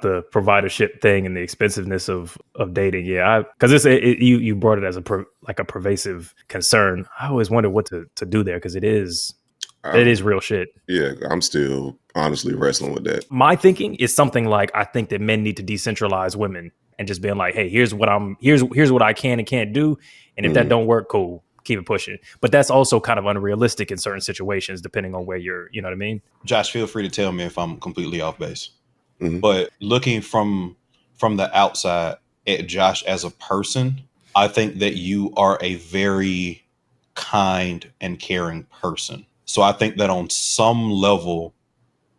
the providership thing and the expensiveness of dating. Yeah, because you brought it as a pervasive concern. I always wonder what to do there, because it is real shit. Yeah, I'm still honestly wrestling with that. My thinking is something like, I think that men need to decentralize women and just being like, hey, here's what I can and can't do, and if that don't work, cool, keep it pushing. But that's also kind of unrealistic in certain situations, depending on where you're, you know what I mean? Josh, feel free to tell me if I'm completely off base. But looking from the outside at Josh as a person, I think that you are a very kind and caring person. So I think that on some level,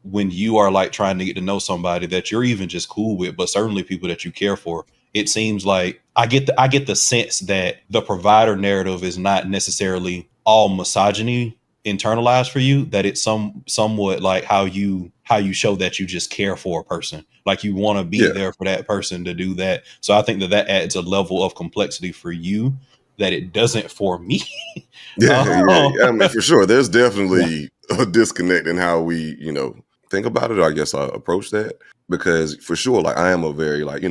when you are like trying to get to know somebody that you're even just cool with, but certainly people that you care for, it seems like I get the sense that the provider narrative is not necessarily all misogyny internalized for you, that it's somewhat like how you show that you just care for a person, like you want to be there for that person to do that. So I think that adds a level of complexity for you that it doesn't for me. I mean, for sure, there's definitely a disconnect in how we, think about it, or I guess I approach that, because for sure, like, I am a very, like,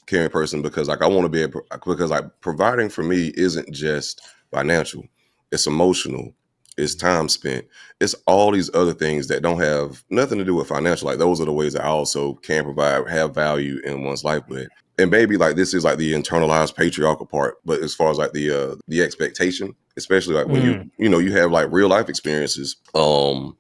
caring person, because like I want to be able, because like providing for me isn't just financial, it's emotional, it's time spent, it's all these other things that don't have nothing to do with financial. Like, those are the ways that I also can provide, have value in one's life with. And maybe like this is like the internalized patriarchal part, but as far as like the expectation, especially like when you have like real life experiences from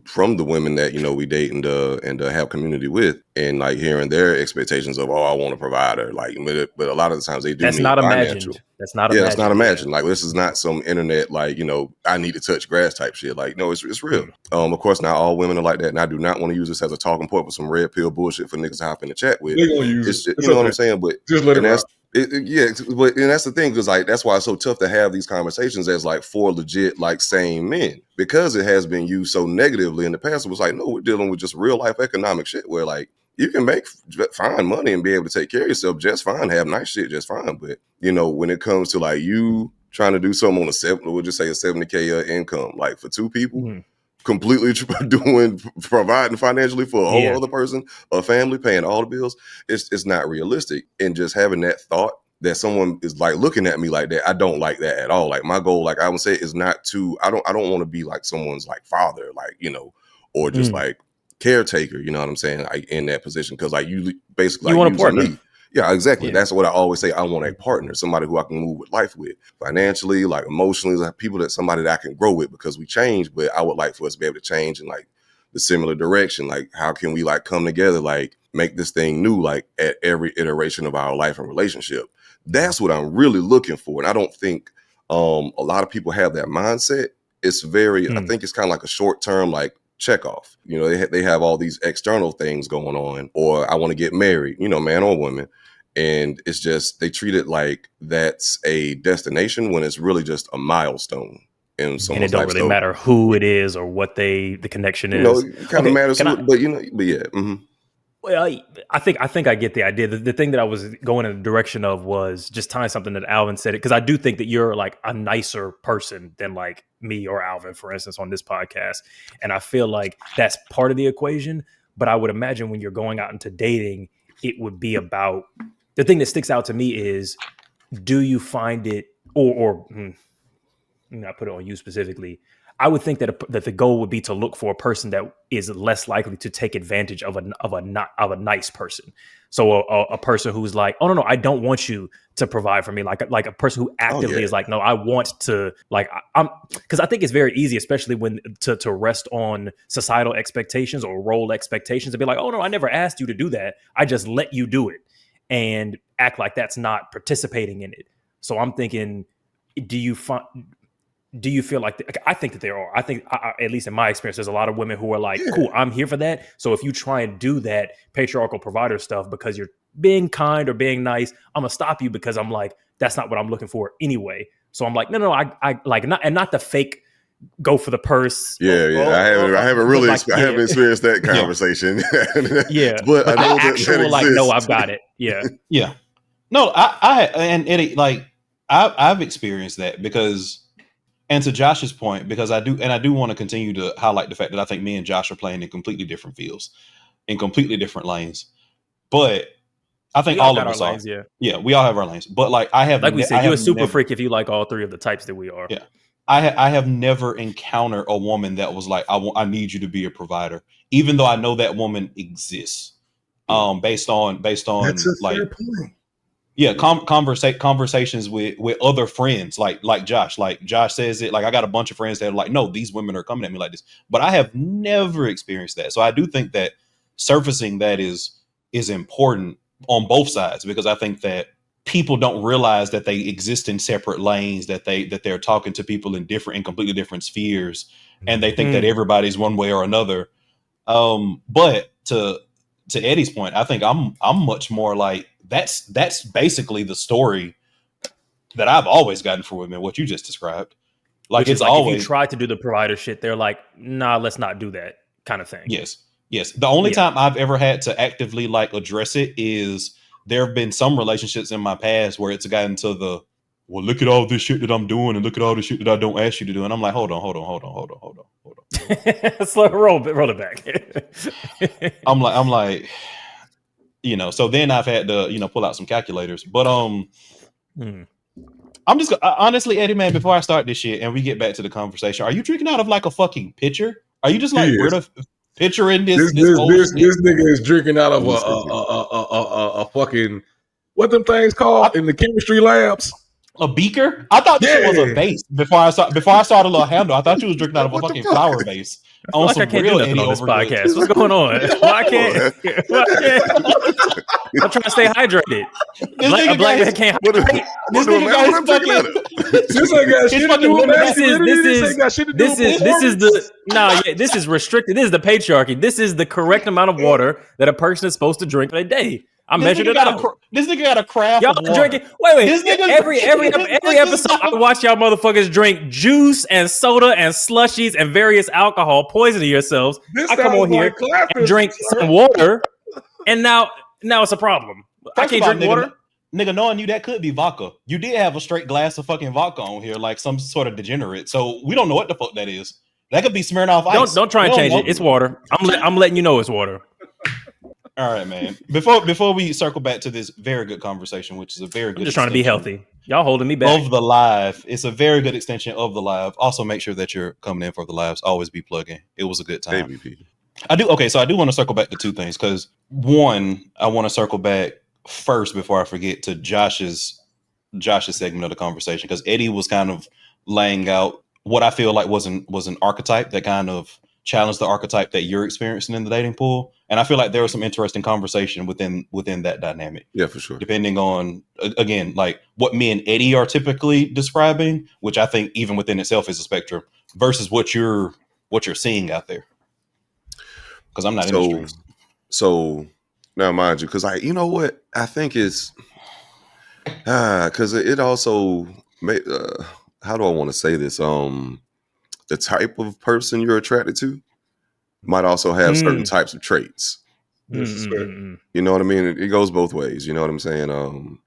the women that we date and have community with, and like hearing their expectations of, I want a provider, like, but a lot of the times they do. That's need not financial. Imagined. That's not imagined. It's not imagined. Like, this is not some internet, like, I need to touch grass type shit. Like, no, it's real. Of course, not all women are like that, and I do not want to use this as a talking point for some red pill bullshit for niggas to hop in the chat with. They're gonna use it. You know what I'm saying? But just let it rock. But that's the thing, because like that's why it's so tough to have these conversations as like for legit like sane men, because it has been used so negatively in the past. It was like, no, we're dealing with just real life economic shit where like you can make fine money and be able to take care of yourself just fine, have nice shit just fine. But when it comes to like you trying to do something on we'll just say a 70K income, like for two people, completely providing financially for a whole other person, a family, paying all the bills, it's not realistic. And just having that thought that someone is like looking at me like that, I don't like that at all. Like, my goal, like I would say, is not to, I don't want to be like someone's like father, like, or just like caretaker, you know what I'm saying, like in that position, because like you basically, you like, want a partner. me. Yeah, exactly. That's what I always say. I want a partner, somebody who I can move with life with, financially, like emotionally, like somebody that I can grow with, because we change, but I would like for us to be able to change in like the similar direction. Like, how can we like come together, like make this thing new, like at every iteration of our life and relationship? That's what I'm really looking for. And I don't think a lot of people have that mindset. It's very, I think it's kind of like a short term, like, check off. They have all these external things going on, or I want to get married, man or woman. And it's just, they treat it like that's a destination when it's really just a milestone in someone's life. And it don't really matter who it is or what the connection is. It kind of matters, but yeah. Well, I think I get the idea. The thing that I was going in the direction of was just tying something that Alvin said, because I do think that you're like a nicer person than like me or Alvin, for instance, on this podcast. And I feel like that's part of the equation. But I would imagine when you're going out into dating, it would be about, the thing that sticks out to me is, do you find it, or I put it on you specifically, I would think that that the goal would be to look for a person that is less likely to take advantage of a nice person. So a person who's like, oh no, I don't want you to provide for me. Like a person who actively is like, no, I want to, like, I'm, because I think it's very easy, especially when to rest on societal expectations or role expectations, and be like, oh no, I never asked you to do that. I just let you do it, and act like that's not participating in it. So I'm thinking, do you feel like, I think that there are, I think, at least in my experience, there's a lot of women who are like, cool, I'm here for that. So if you try and do that patriarchal provider stuff because you're being kind or being nice, I'm gonna stop you, because I'm like, that's not what I'm looking for anyway. So I'm like, no, I like, not the fake go for the purse. I haven't experienced that conversation. But I know the actual, like, no, I've got it. Yeah. No, I've experienced that, because, and to Josh's point, because I do want to continue to highlight the fact that I think me and Josh are playing in completely different fields, in completely different lanes. But I think We all all got of our us are. lanes, yeah. Yeah, we all have our lanes. But like I have, Like we I said, you're a have super never, freak if you like all three of the types that we are. yeah, I have never encountered a woman that was like, I need you to be a provider, even though I know that woman exists. Based on That's a fair like, point. yeah, conversations with other friends, like Josh. Like Josh says it. Like I got a bunch of friends that are like, no, these women are coming at me like this, but I have never experienced that. So I do think that surfacing that is important on both sides, because I think that people don't realize that they exist in separate lanes, that they're talking to people in completely different spheres, and they think that everybody's one way or another. But to Eddie's point, I think I'm much more like that's basically the story that I've always gotten for women, what you just described. Like Which it's is like always, if you try to do the provider shit, they're like, nah, let's not do that kind of thing. yes. The only Yeah. time I've ever had to actively like address it is there have been some relationships in my past where it's gotten to the, well, look at all this shit that I'm doing and look at all this shit that I don't ask you to do. And I'm like, hold on. Slow roll it back. I'm like, so then I've had to, pull out some calculators. But I'm just honestly, Eddie, man, before I start this shit and we get back to the conversation, are you drinking out of like a fucking pitcher? Are you just like picturing this nigga is drinking out of a fucking, what them things called in the chemistry labs? A beaker? I thought this shit was a vase before I saw the little handle. I thought you was drinking out of a fucking flower vase. On like some I can't real do nothing on this podcast. What's going on? Why can't? I'm trying to stay hydrated. A black man can't hydrate. This nigga got his fucking. This ain't got shit to do with this is restricted. This is the patriarchy. This is the correct amount of water that a person is supposed to drink a day. I measured it out. This nigga got a craft. Y'all drinking? Wait. Every episode, I watch y'all motherfuckers drink juice and soda and slushies and various alcohol, poisoning yourselves. I come on here and drink some water, and now it's a problem. I can't drink water. Nigga, knowing you, that could be vodka. You did have a straight glass of fucking vodka on here, like some sort of degenerate. So we don't know what the fuck that is. That could be smearing off ice. Don't try and change it. It's water. I'm letting you know it's water. All right, man. Before we circle back to this very good conversation, which is a very good. I'm just trying to be healthy. Y'all holding me back. Of the live, it's a very good extension of the live. Also, make sure that you're coming in for the lives. Always be plugging. It was a good time. ABP. I do want to circle back to two things, because one, I want to circle back first before I forget to Josh's segment of the conversation, because Eddie was kind of laying out what I feel like was an archetype that kind of challenged the archetype that you're experiencing in the dating pool. And I feel like there was some interesting conversation within that dynamic. Yeah, for sure. Depending on, again, like what me and Eddie are typically describing, which I think even within itself is a spectrum, versus what you're seeing out there. Because I'm not in the streets. So now, mind you, because you know what I think is, because it also how do I want to say this? The type of person you're attracted to might also have certain types of traits. You know what I mean? It goes both ways. You know what I'm saying? And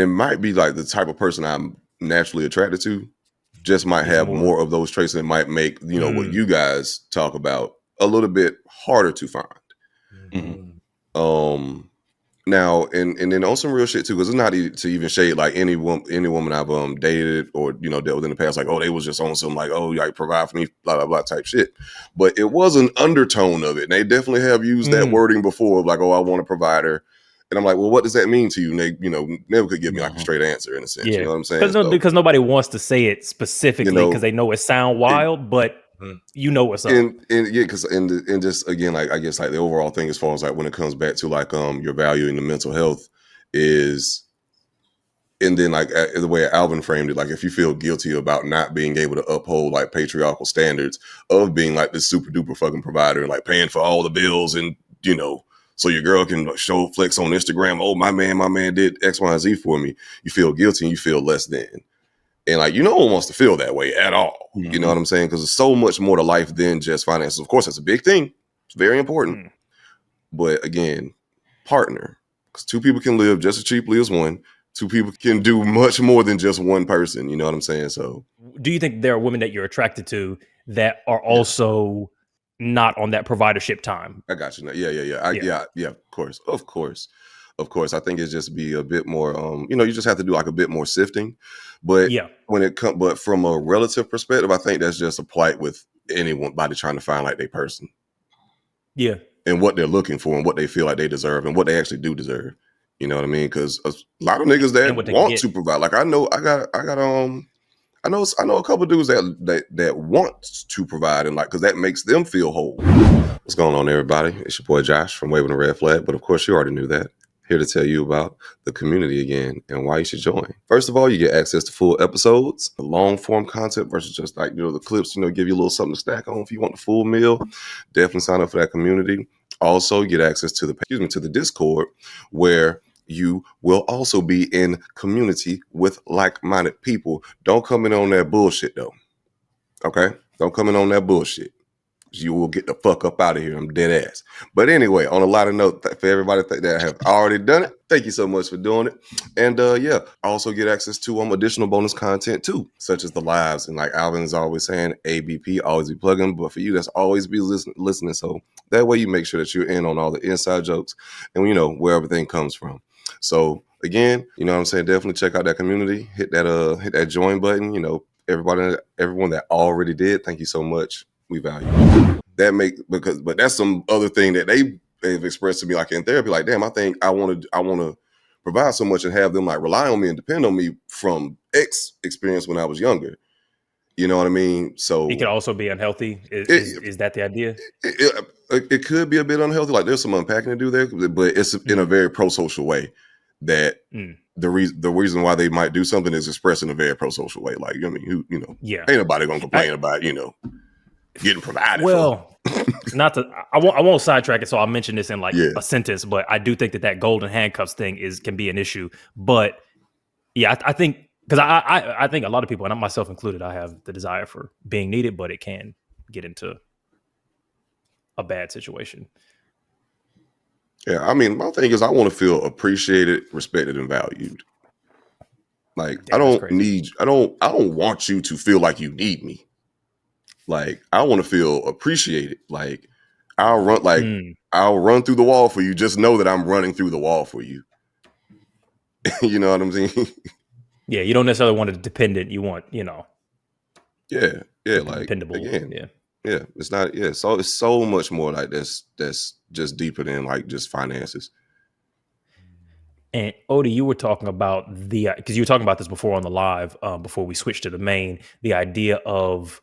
it might be like the type of person I'm naturally attracted to just might have more of those traits, that might make, what you guys talk about a little bit harder to find. Now, and then on some real shit too, because it's not to even shade like any woman I've dated or dealt with in the past, like, oh, they was just on some like, oh, like provide for me, blah blah blah type shit. But it was an undertone of it. And they definitely have used that wording before, like, oh, I want a provider. And I'm like, well, what does that mean to you? And they, never could give me like a straight answer in a sense. You know what I'm saying? Because nobody wants to say it specifically because they know it sound wild, but you know what's up. And yeah, because and just again, like I guess like the overall thing as far as like when it comes back to like your valuing the mental health is, and then like the way Alvin framed it, like if you feel guilty about not being able to uphold like patriarchal standards of being like this super duper fucking provider and like paying for all the bills, and so your girl can show flex on Instagram, oh my man did X, Y, and Z for me. You feel guilty and you feel less than. And like, no one wants to feel that way at all. You know what I'm saying? Because there's so much more to life than just finances. Of course, that's a big thing. It's very important. But again, partner. Because two people can live just as cheaply as one. Two people can do much more than just one person. You know what I'm saying? So, do you think there are women that you're attracted to that are also not on that providership time. I got you now. Yeah. Of course. I think it's just be a bit more. You just have to do like a bit more sifting. But but from a relative perspective, I think that's just a plight with anybody trying to find like their person. Yeah. And what they're looking for and what they feel like they deserve and what they actually do deserve. You know what I mean? Because a lot of niggas that want to provide, like I know a couple dudes that want to provide and like because that makes them feel whole. What's going on, everybody? It's your boy Josh from Waving a Red Flag, but of course you already knew that. Here to tell you about the community again and why you should join. First of all, you get access to full episodes, the long form content versus just like the clips, give you a little something to stack on if you want the full meal. Definitely sign up for that community. Also, you get access to the Discord where you will also be in community with like-minded people. Don't come in on that bullshit though. Okay? Don't come in on that bullshit. You will get the fuck up out of here. I'm dead ass. But anyway, on a lighter note, for everybody that have already done it, thank you so much for doing it. And I also get access to additional bonus content too, such as the lives. And like Alvin is always saying, ABP, always be plugging. But for you, that's always be listening. So that way you make sure that you're in on all the inside jokes and where everything comes from. So again, what I'm saying, definitely check out that community. Hit that join button. Everyone that already did, thank you so much. We value it. But that's some other thing that they've expressed to me like in therapy. Like, damn, I think I want to provide so much and have them like rely on me and depend on me from X experience when I was younger. You know what I mean? So it could also be unhealthy. Is that the idea? It could be a bit unhealthy. Like there's some unpacking to do there, but it's in a very pro-social way. That the reason why they might do something is expressed in a very pro-social way. Like ain't nobody gonna complain about getting provided. Well, I won't sidetrack it, so I'll mention this in a sentence. But I do think that golden handcuffs thing can be an issue. But yeah, I think because I think a lot of people, and I myself included, I have the desire for being needed, but it can get into a bad situation. Yeah, I mean, my thing is I want to feel appreciated, respected, and valued. Like I don't want you to feel like you need me. Like I want to feel appreciated. Like I'll run through the wall for you. Just know that I'm running through the wall for you. You know what I'm saying? Yeah, you don't necessarily want a dependent. You want, Yeah, like dependable. Again, yeah. It's not. Yeah, so it's so much more like this. That's just deeper than like just finances. And Odie, you were talking about because you were talking about this before on the live, before we switched to the main, the idea of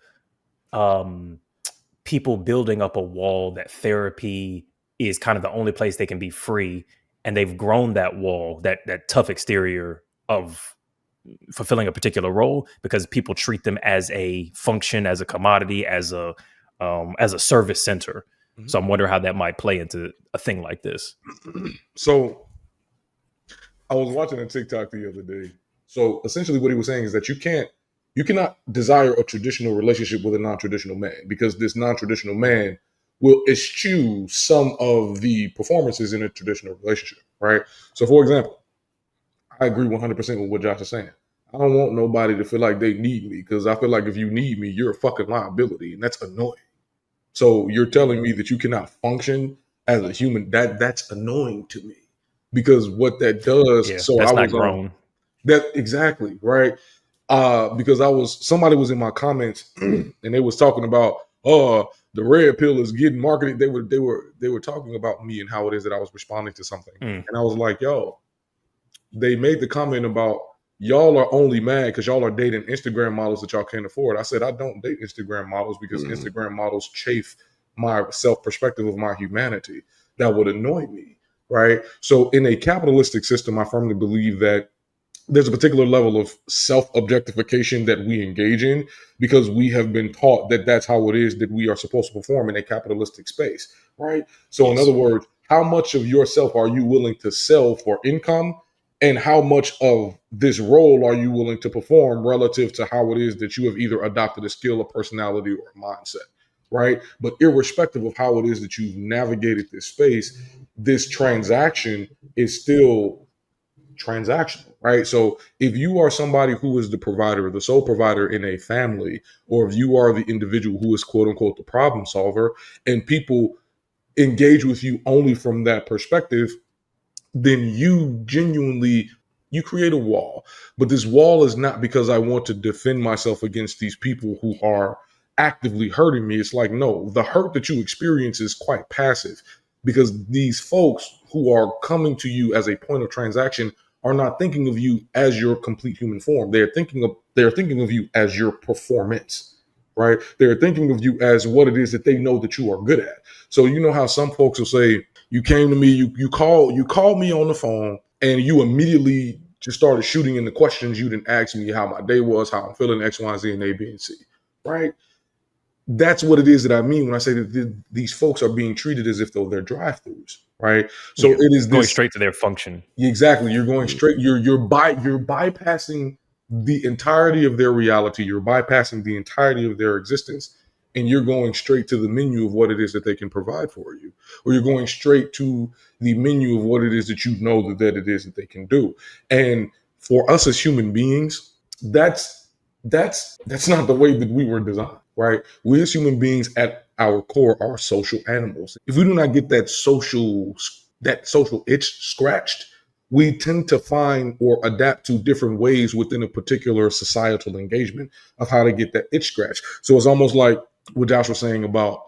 people building up a wall that therapy is kind of the only place they can be free. And they've grown that wall, that tough exterior of fulfilling a particular role because people treat them as a function, as a commodity, as a service center. Mm-hmm. So I'm wondering how that might play into a thing like this. So I was watching a TikTok the other day. So essentially what he was saying is that you cannot desire a traditional relationship with a non-traditional man because this non-traditional man will eschew some of the performances in a traditional relationship, right? So for example, I agree 100% with what Josh is saying. I don't want nobody to feel like they need me because I feel like if you need me, you're a fucking liability and that's annoying. So you're telling me that you cannot function as a human, that's annoying to me because what that does. Yeah, so that's I not was grown. That exactly, right? Because somebody was in my comments and they was talking about, the red pill is getting marketed. They were talking about me and how it is that I was responding to something. And I was like, yo, they made the comment about y'all are only mad because y'all are dating Instagram models that y'all can't afford. I said, I don't date Instagram models because Instagram models chafe my self-perspective of my humanity. That would annoy me, right? So in a capitalistic system, I firmly believe that there's a particular level of self-objectification that we engage in because we have been taught that that's how it is that we are supposed to perform in a capitalistic space, right? So in other words, how much of yourself are you willing to sell for income? And how much of this role are you willing to perform relative to how it is that you have either adopted a skill, a personality, or a mindset, right? But irrespective of how it is that you've navigated this space, this transaction is still transactional, right? So if you are somebody who is the provider, the sole provider in a family, or if you are the individual who is quote unquote the problem solver, and people engage with you only from that perspective, then you genuinely you create a wall. But this wall is not because I want to defend myself against these people who are actively hurting me. It's like, no, the hurt that you experience is quite passive, because these folks who are coming to you as a point of transaction are not thinking of you as your complete human form. They're thinking of you as your performance, right? They're thinking of you as what it is that they know that you are good at. So you know how some folks will say, you came to me, you called me on the phone, and you immediately just started shooting in the questions. You didn't ask me how my day was, how I'm feeling, X, Y, Z, and A, B, and C, right? That's what it is that I mean when I say that these folks are being treated as if though they're drive-throughs, right? So Yeah, it is going this, straight to their function. exactly. You're going straight. You're bypassing the entirety of their reality. You're bypassing the entirety of their existence, and you're going straight to the menu of what it is that they can provide for you, or you're going straight to the menu of what it is that you know that it is that they can do. And for us as human beings, that's not the way that we were designed, right? We as human beings at our core are social animals. If we do not get that social itch scratched, we tend to find or adapt to different ways within a particular societal engagement of how to get that itch scratched. So it's almost like what Josh was saying about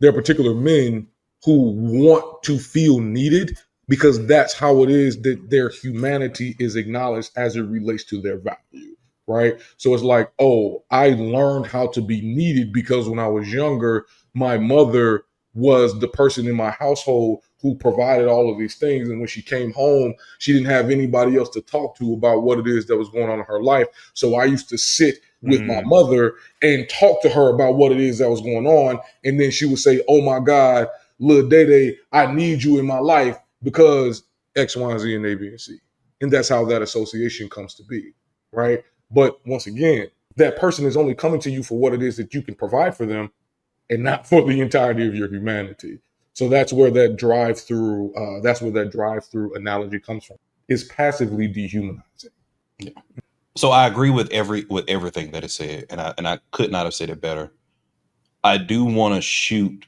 there are particular men who want to feel needed because that's how it is that their humanity is acknowledged as it relates to their value, right? So it's like, oh, I learned how to be needed because when I was younger, my mother was the person in my household who provided all of these things. And when she came home, she didn't have anybody else to talk to about what it is that was going on in her life. So I used to sit with my mother and talk to her about what it is that was going on. And then she would say, oh my God, little Day, I need you in my life because X, Y, Z, and A, B, and C. And that's how that association comes to be, right? But once again, that person is only coming to you for what it is that you can provide for them and not for the entirety of your humanity. So that's where that drive-through analogy comes from. It's passively dehumanizing. Yeah. So I agree with everything that is said, and I could not have said it better. I do want to shoot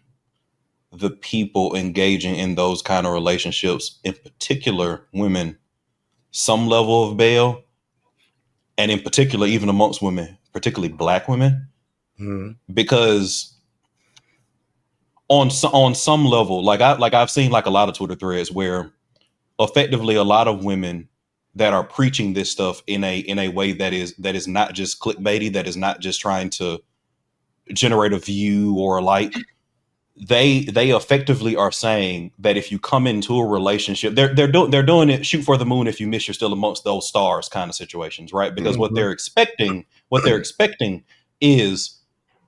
the people engaging in those kind of relationships, in particular women, some level of bail, and in particular, even amongst women, particularly Black women, because on some level, like I've seen like a lot of Twitter threads where effectively a lot of women that are preaching this stuff in a way that is not just clickbaity, that is not just trying to generate a view or a like. They effectively are saying that if you come into a relationship, they're doing it shoot for the moon, if you miss, you're still amongst those stars kind of situations, right? Because what they're expecting is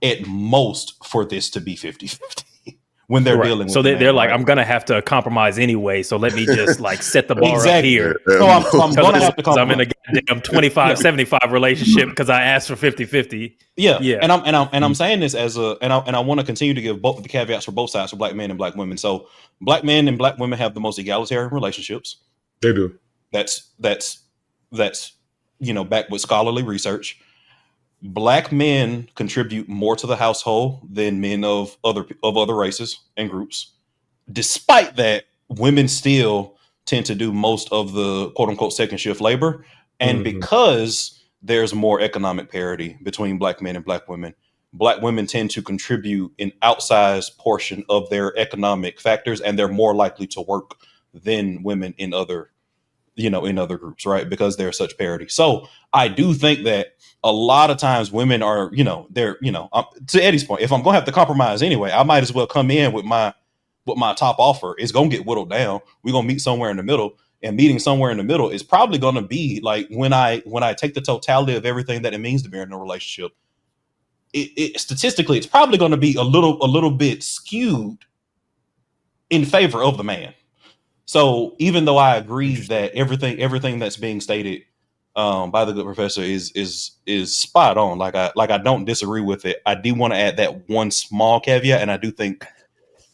at most for this to be 50-50 when they're dealing with so the they're man, like, right? I'm gonna have to compromise anyway, so let me just like set the bar up here. So I'm gonna have to compromise. I'm in a goddamn 25-75 relationship because I asked for 50-50. Yeah. And I'm saying this as and I want to continue to give both the caveats for both sides, for Black men and Black women. So Black men and Black women have the most egalitarian relationships. They do. That's backed with scholarly research. Black men contribute more to the household than men of other races and groups. Despite that, women still tend to do most of the quote unquote second shift labor. And because there's more economic parity between Black men and Black women tend to contribute an outsized portion of their economic factors, and they're more likely to work than women in other groups, right? Because there's such parity. So I do think that a lot of times women are, they're, to Eddie's point, if I'm going to have to compromise anyway, I might as well come in with my top offer. It's going to get whittled down. We're going to meet somewhere in the middle, and meeting somewhere in the middle is probably going to be like when I take the totality of everything that it means to be in a relationship, it statistically, it's probably going to be a little bit skewed in favor of the man. So even though I agree that everything that's being stated by the good professor is spot on, like I don't disagree with it, I do want to add that one small caveat, and I do think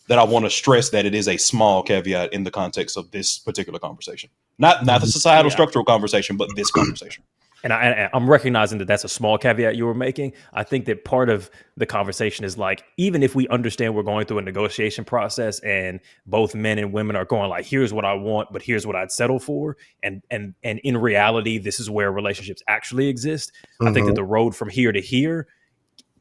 that I want to stress that it is a small caveat in the context of this particular conversation. Not the societal structural conversation, but this conversation. And I'm recognizing that that's a small caveat you were making. I think that part of the conversation is like, even if we understand we're going through a negotiation process and both men and women are going like, here's what I want, but here's what I'd settle for. And in reality, this is where relationships actually exist. I think that the road from here to here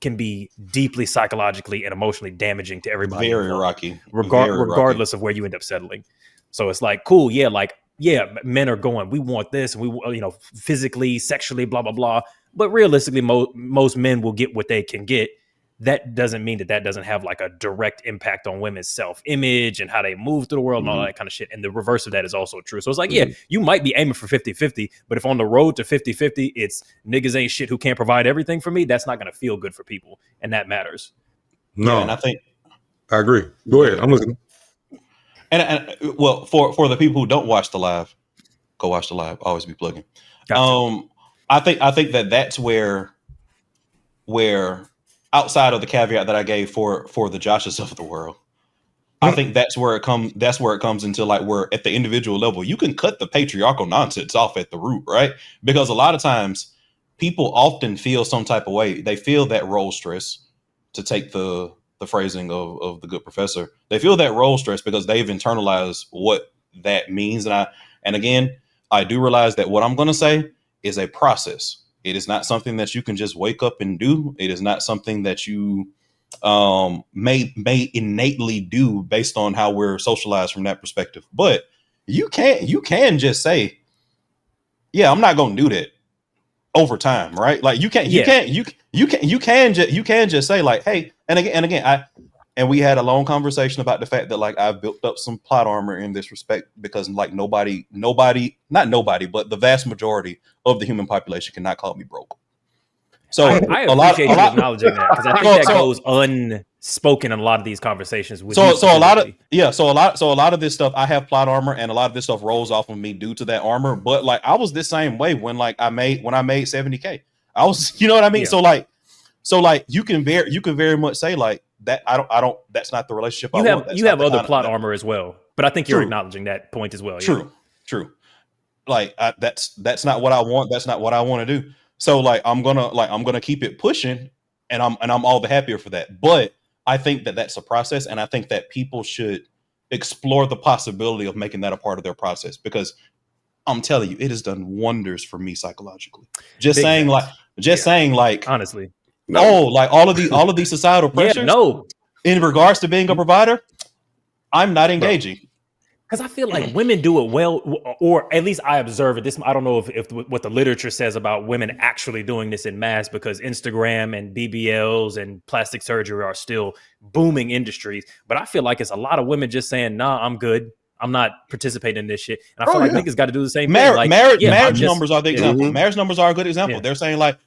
can be deeply psychologically and emotionally damaging to everybody. Very rocky. Regardless of where you end up settling. So it's like, cool. Yeah. Like, yeah, men are going, we want this, and we, physically, sexually, blah, blah, blah. But realistically, most men will get what they can get. That doesn't mean that doesn't have like a direct impact on women's self-image and how they move through the world and all that kind of shit. And the reverse of that is also true. So it's like, yeah, you might be aiming for 50-50, but if on the road to 50-50, it's niggas ain't shit who can't provide everything for me, that's not going to feel good for people. And that matters. No, yeah, and I think I agree. Go ahead. I'm listening. And well, for the people who don't watch the live, go watch the live. Always be plugging. Gotcha. I think that's where outside of the caveat that I gave for the Joshes of the world, I think that's where it comes into like where at the individual level you can cut the patriarchal nonsense off at the root, right? Because a lot of times people often feel some type of way. They feel that role stress, to take the phrasing of the good professor. They feel that role stress because they've internalized what that means. And again, I do realize that what I'm going to say is a process. It is not something that you can just wake up and do. It is not something that you may innately do based on how we're socialized from that perspective. But you can just say, yeah, I'm not going to do that over time, right? Like you can just say like, hey, and again, we had a long conversation about the fact that like I've built up some plot armor in this respect because like not nobody, but the vast majority of the human population cannot call me broke. So I appreciate you acknowledging that, because I think that goes unspoken in a lot of these conversations. With a lot of this stuff, I have plot armor, and a lot of this stuff rolls off of me due to that armor. But like I was the same way when I made 70K. I was, you know what I mean? Yeah. So like you can very much say like that. I don't. That's not the relationship I want. You have other plot armor as well, but I think you're acknowledging that point as well. True. Like that's not what I want. That's not what I want to do. So like I'm gonna keep it pushing, and I'm all the happier for that. But I think that that's a process, and I think that people should explore the possibility of making that a part of their process, because I'm telling you, it has done wonders for me psychologically. Just saying like honestly, like all of these societal pressures. In regards to being a provider, I'm not engaging. Because I feel like women do it well, or at least I observe it. I don't know if what the literature says about women actually doing this in mass, because Instagram and BBLs and plastic surgery are still booming industries. But I feel like it's a lot of women just saying, nah, I'm good. I'm not participating in this shit. And I feel like niggas got to do the same thing. Like, marriage numbers are the example. Marriage numbers are a good example. Yeah. They're saying like,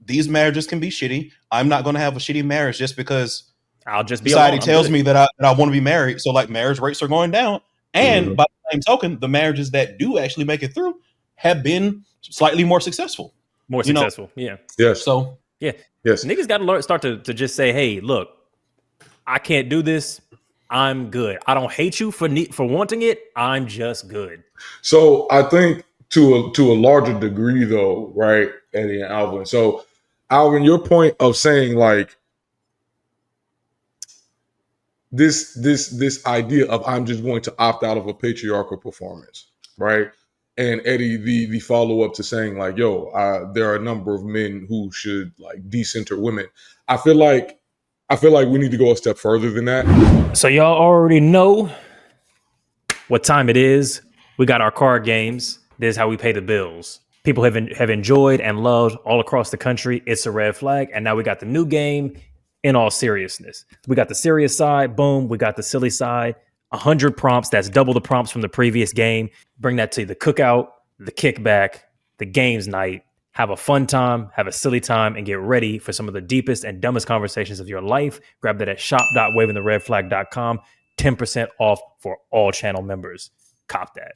these marriages can be shitty. I'm not going to have a shitty marriage just because I'll just be society tells me that I want to be married. So like marriage rates are going down. And by the same token, the marriages that do actually make it through have been slightly more successful. Yeah. Yes. So yes, niggas got to start to just say, hey, look, I can't do this. I'm good. I don't hate you for wanting it. I'm just good. So I think to a larger degree, though, right, Eddie and Alvin. So Alvin, your point of saying like this idea of I'm just going to opt out of a patriarchal performance, right? And Eddie, the follow up to saying like, yo, there are a number of men who should like decenter women. I feel like we need to go a step further than that. So y'all already know what time it is. We got our card games. This is how we pay the bills. People have enjoyed and loved all across the country. It's a red flag. And now we got the new game. In all seriousness, we got the serious side. Boom. We got the silly side. 100 prompts. That's double the prompts from the previous game. Bring that to the cookout, the kickback, the games night. Have a fun time, have a silly time, and get ready for some of the deepest and dumbest conversations of your life. Grab that at shop.wavingtheredflag.com. 10% off for all channel members. Cop that.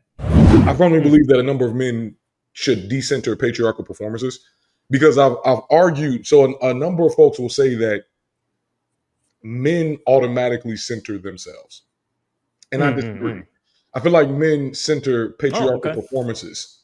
I firmly believe that a number of men should decenter patriarchal performances, because I've argued. So a number of folks will say that men automatically center themselves. And I disagree. I feel like men center patriarchal performances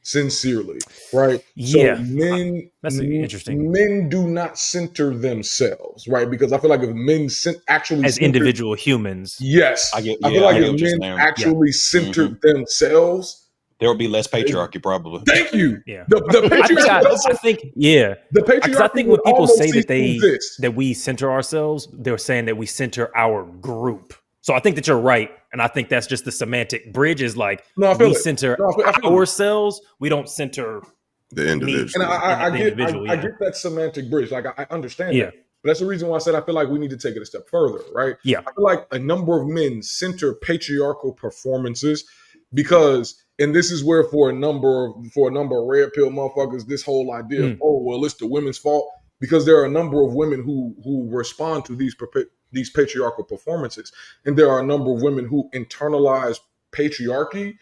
sincerely, right? Yeah, so men that's interesting. men do not center themselves, right? Because I feel like if men actually As individual humans, yes, I feel like if men actually centered themselves, there would be less patriarchy, probably. Thank you. Yeah, the patriarchy. I think yeah. The patriarchy. Because I think when people say that we center ourselves, they're saying that we center our group. So I think that you're right, and I think that's just the semantic bridge. Is like we center ourselves. We don't center the individual. And I get that semantic bridge. Like I understand that. But that's the reason why I said I feel like we need to take it a step further, right? Yeah. I feel like a number of men center patriarchal performances because, and this is where for a number of red pill motherfuckers, this whole idea of, oh, well, it's the women's fault, because there are a number of women who respond to these patriarchal performances. And there are a number of women who internalize patriarchy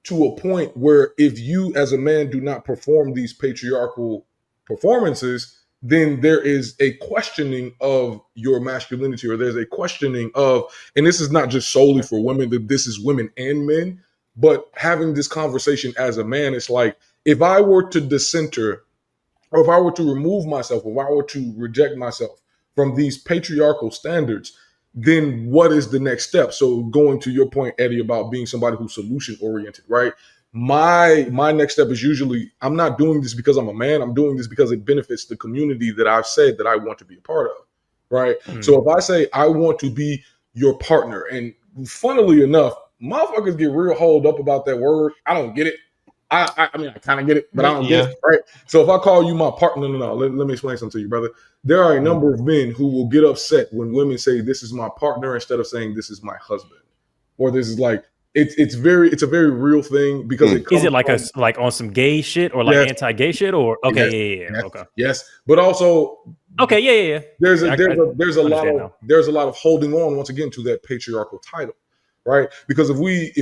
to a point where if you as a man do not perform these patriarchal performances, then there is a questioning of your masculinity, or there's a questioning of, and this is not just solely for women, that this is women and men, but having this conversation as a man, it's like, if I were to dissenter, or if I were to remove myself, or if I were to reject myself from these patriarchal standards, then what is the next step? So going to your point, Eddie, about being somebody who's solution oriented, right? My next step is usually, I'm not doing this because I'm a man. I'm doing this because it benefits the community that I've said that I want to be a part of, right? So if I say I want to be your partner, and funnily enough, motherfuckers get real holed up about that word. I don't get it. I mean, I kind of get it, but I don't get it, right? So if I call you my partner, no, let me explain something to you, brother. There are a number of men who will get upset when women say this is my partner instead of saying this is my husband, or this is like, it's a very real thing, because is it like like on some gay shit, or like anti-gay shit, or okay, but also okay, There's a lot of holding on once again to that patriarchal title, right? Because if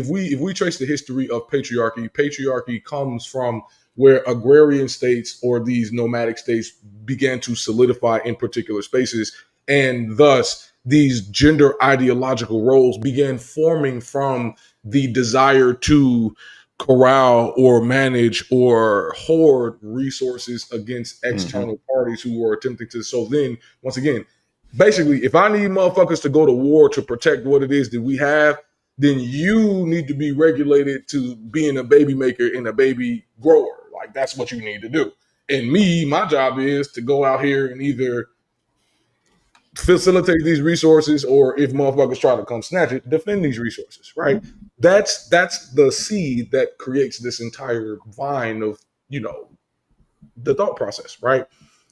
we trace the history of patriarchy comes from where agrarian states or these nomadic states began to solidify in particular spaces, and thus these gender ideological roles began forming from the desire to corral or manage or hoard resources against external parties who were attempting to. So then, once again, basically, if I need motherfuckers to go to war to protect what it is that we have, then you need to be regulated to being a baby maker and a baby grower. Like, that's what you need to do. And me, my job is to go out here and either facilitate these resources, or if motherfuckers try to come snatch it, defend these resources, right? That's the seed that creates this entire vine of, the thought process, right?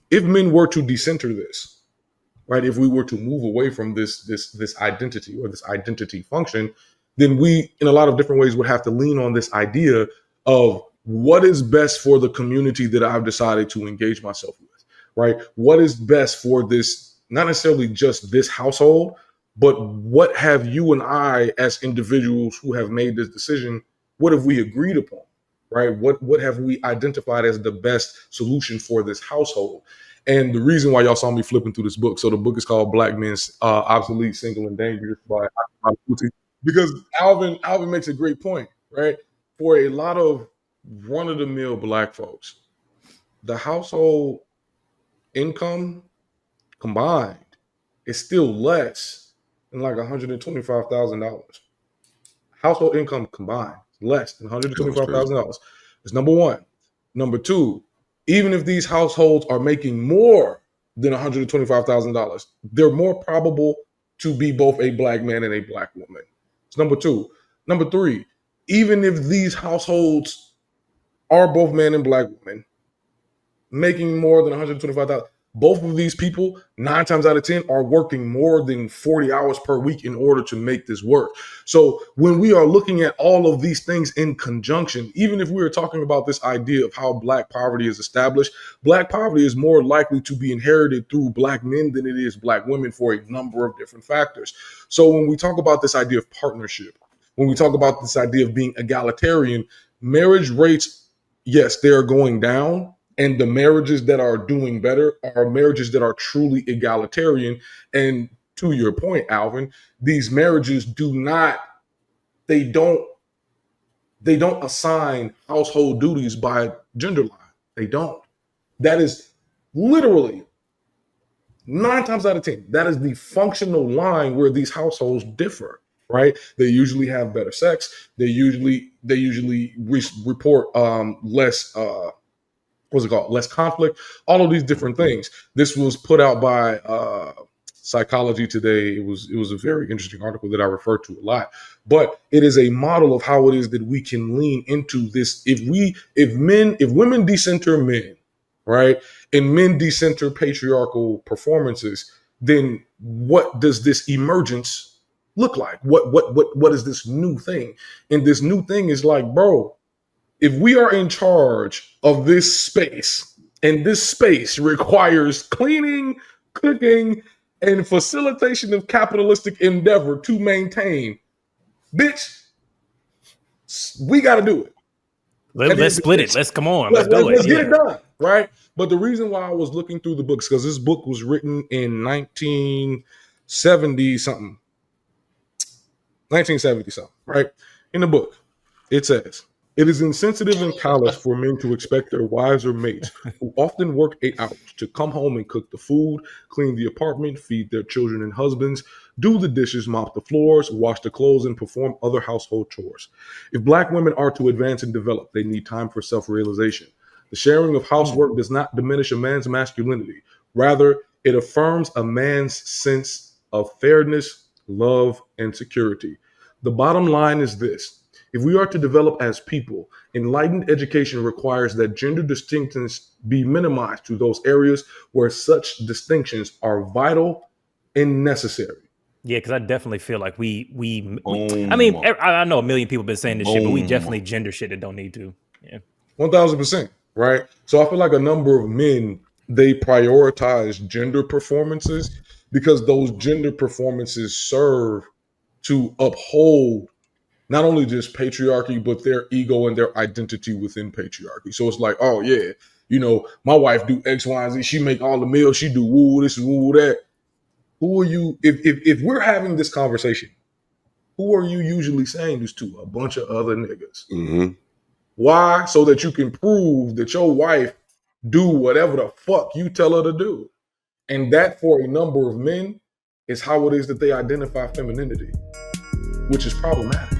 If men were to decenter this, right, if we were to move away from this identity, or this identity function, then we, in a lot of different ways, would have to lean on this idea of what is best for the community that I've decided to engage myself with, right? What is best for this, not necessarily just this household, but what have you and I as individuals who have made this decision, what have we agreed upon, right? What have we identified as the best solution for this household? And the reason why y'all saw me flipping through this book, so the book is called Black Men's Obsolete, Single, and Dangerous by because Alvin makes a great point, right? For a lot of run-of-the-mill Black folks, the household income combined is still less than like $125,000. Household income combined less than $125,000. That's number one. Number two, even if these households are making more than $125,000, they're more probable to be both a Black man and a Black woman. It's number two. Number three, even if these households are both men and Black women making more than $125,000, both of these people, 9 times out of 10, are working more than 40 hours per week in order to make this work. So when we are looking at all of these things in conjunction, even if we are talking about this idea of how Black poverty is established, Black poverty is more likely to be inherited through Black men than it is Black women for a number of different factors. So when we talk about this idea of partnership, when we talk about this idea of being egalitarian, marriage rates, yes, they are going down. And the marriages that are doing better are marriages that are truly egalitarian. And to your point, Alvin, these marriages they don't assign household duties by gender line. They don't. That is literally 9 times out of 10, that is the functional line where these households differ, right? They usually have better sex. They usually report less less conflict, all of these different things. This was put out by Psychology Today. It was a very interesting article that I refer to a lot, but it is a model of how it is that we can lean into this. If women decenter men, right, and men decenter patriarchal performances, then what does this emergence look like? What is this new thing? And this new thing is like, bro, if we are in charge of this space, and this space requires cleaning, cooking, and facilitation of capitalistic endeavor to maintain, bitch, we got to do it. Let's split it. Let's come on. Let's do it. Let's get it done, right? But the reason why I was looking through the books, because this book was written in 1970 something, right? In the book, it says, it is insensitive and callous for men to expect their wives or mates, who often work 8 hours, to come home and cook the food, clean the apartment, feed their children and husbands, do the dishes, mop the floors, wash the clothes, and perform other household chores. If Black women are to advance and develop, they need time for self-realization. The sharing of housework does not diminish a man's masculinity. Rather, it affirms a man's sense of fairness, love, and security. The bottom line is this. If we are to develop as people, enlightened education requires that gender distinctions be minimized to those areas where such distinctions are vital and necessary. Yeah, because I definitely feel like we I mean, I know a million people have been saying this shit, but we definitely gender shit that don't need to. Yeah. 1000%, right? So I feel like a number of men, they prioritize gender performances because those gender performances serve to uphold not only just patriarchy, but their ego and their identity within patriarchy. So it's like, oh yeah, my wife do X, Y, and Z. She make all the meals. She do woo this and woo that. Who are you? If we're having this conversation, who are you usually saying this to? A bunch of other niggas. Mm-hmm. Why? So that you can prove that your wife do whatever the fuck you tell her to do. And that, for a number of men, is how it is that they identify femininity, which is problematic.